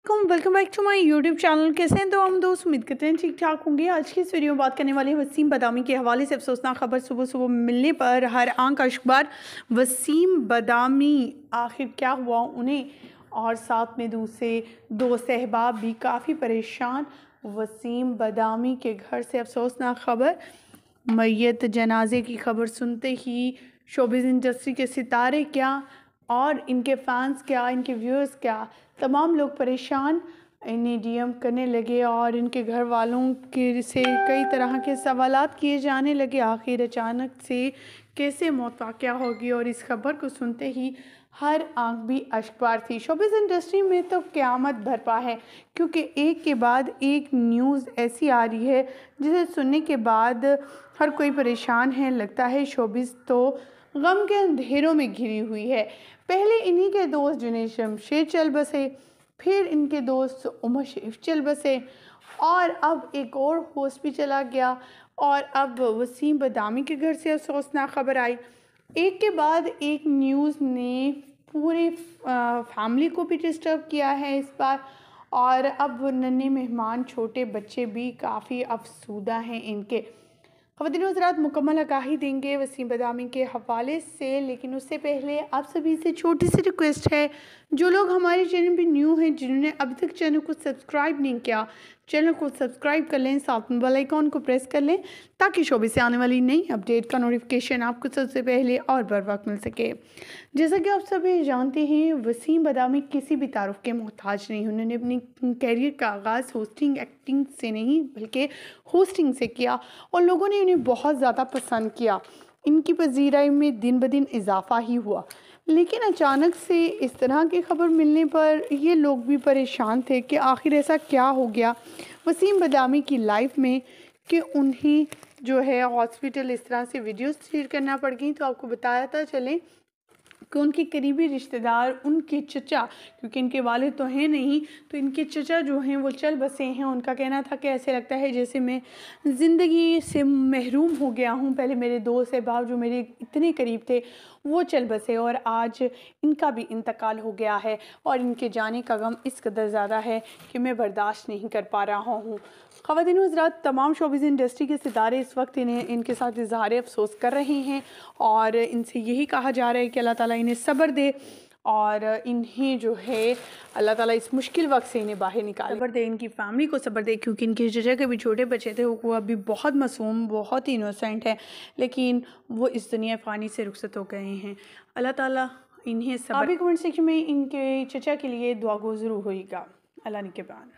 Welcome back to my YouTube channel. कैसे हैं तो हम दोस्त, उम्मीद करते हैं ठीक ठाक होंगे। आज की इस वीडियो में बात करने वाले हैं वसीम बदामी के हवाले से अफसोसनाक खबर सुबह सुबह मिलने पर हर आंख का अखबार। वसीम बदामी आखिर क्या हुआ उन्हें, और साथ में दूसरे दो सहबाब भी काफ़ी परेशान। वसीम बदामी के घर से अफसोसनाक खबर, मैयत जनाजे की खबर सुनते ही शोबिज़ इंडस्ट्री के सितारे क्या और इनके फैंस क्या, इनके व्यूअर्स क्या, तमाम लोग परेशान इन्हें डीएम करने लगे और इनके घर वालों के से कई तरह के सवालात किए जाने लगे। आखिर अचानक से कैसे मौत वाक़या होगी, और इस खबर को सुनते ही हर आंख भी अश्कबार थी। शोबिज़ इंडस्ट्री में तो क़यामत बरपा है, क्योंकि एक के बाद एक न्यूज़ ऐसी आ रही है जिसे सुनने के बाद हर कोई परेशान है। लगता है शोबिज़ तो गम के अंधेरों में घिरी हुई है। पहले इन्हीं के दोस्त जुनैद शमशेद चल बसे, फिर इनके दोस्त उमर शरीफ चल बसे, और अब एक और होस्ट भी चला गया, और अब वसीम बदामी के घर से अफसोसनाक खबर आई। एक के बाद एक न्यूज़ ने पूरी फैमिली को भी डिस्टर्ब किया है इस बार, और अब नन्हे मेहमान छोटे बच्चे भी काफ़ी अफसुदा हैं इनके। ख़वातीन व हज़रात, मुकम्मल आगाही देंगे वसीम बदामी के हवाले से, लेकिन उससे पहले आप सभी से छोटी सी रिक्वेस्ट है, जो लोग हमारे चैनल पे न्यू हैं, जिन्होंने अभी तक चैनल को सब्सक्राइब नहीं किया, चैनल को सब्सक्राइब कर लें, साथ में बेल आइकॉन को प्रेस कर लें, ताकि शोबे से आने वाली नई अपडेट का नोटिफिकेशन आपको सबसे पहले और बर वक्त मिल सके। जैसा कि आप सभी जानते हैं, वसीम बदामी किसी भी तारुफ के मोहताज नहीं। उन्होंने अपनी कैरियर का आगाज़ होस्टिंग एक्टिंग से नहीं बल्कि होस्टिंग से किया, और लोगों ने उन्हें बहुत ज़्यादा पसंद किया। इनकी पजीराई में दिन ब दिन इजाफा ही हुआ, लेकिन अचानक से इस तरह की खबर मिलने पर ये लोग भी परेशान थे कि आखिर ऐसा क्या हो गया वसीम बदामी की लाइफ में कि उन्हें जो है हॉस्पिटल इस तरह से वीडियोस शेयर करना पड़ गई। तो आपको बताया था चलें कि उनके करीबी रिश्तेदार, उनके चचा, क्योंकि इनके वालिद तो हैं नहीं, तो इनके चचा जो हैं वो चल बसे हैं। उनका कहना था कि ऐसे लगता है जैसे मैं ज़िंदगी से महरूम हो गया हूँ। पहले मेरे दोस्त अहबाब जो मेरे इतने करीब थे वो चल बसे, और आज इनका भी इंतकाल हो गया है, और इनके जाने का गम इस कदर ज़्यादा है कि मैं बर्दाश्त नहीं कर पा रहा हूँ। ख़वातीन व हज़रात, तमाम शोबिज़ इंडस्ट्री के सितारे इस वक्त इनके साथ इज़हार अफसोस कर रहे हैं, और इनसे यही कहा जा रहा है कि अल्लाह ताला इन्हें सब्र दे, और इन्हें जो है अल्लाह ताला इस मुश्किल वक्त से इन्हें बाहर निकाले। सब्र दे, इनकी फैमिली को सब्र दे, क्योंकि इनके चचा के भी छोटे बच्चे थे, वो अभी बहुत मासूम, बहुत ही इनोसेंट है, लेकिन वो इस दुनिया फ़ानी से रुखसत हो गए हैं। अल्लाह ताला इन्हें सब्र। अभी कमेंट सेक्शन में इनके चचा के लिए दुआ गो ज़रूर होइएगा। अल्लाह निगहबान।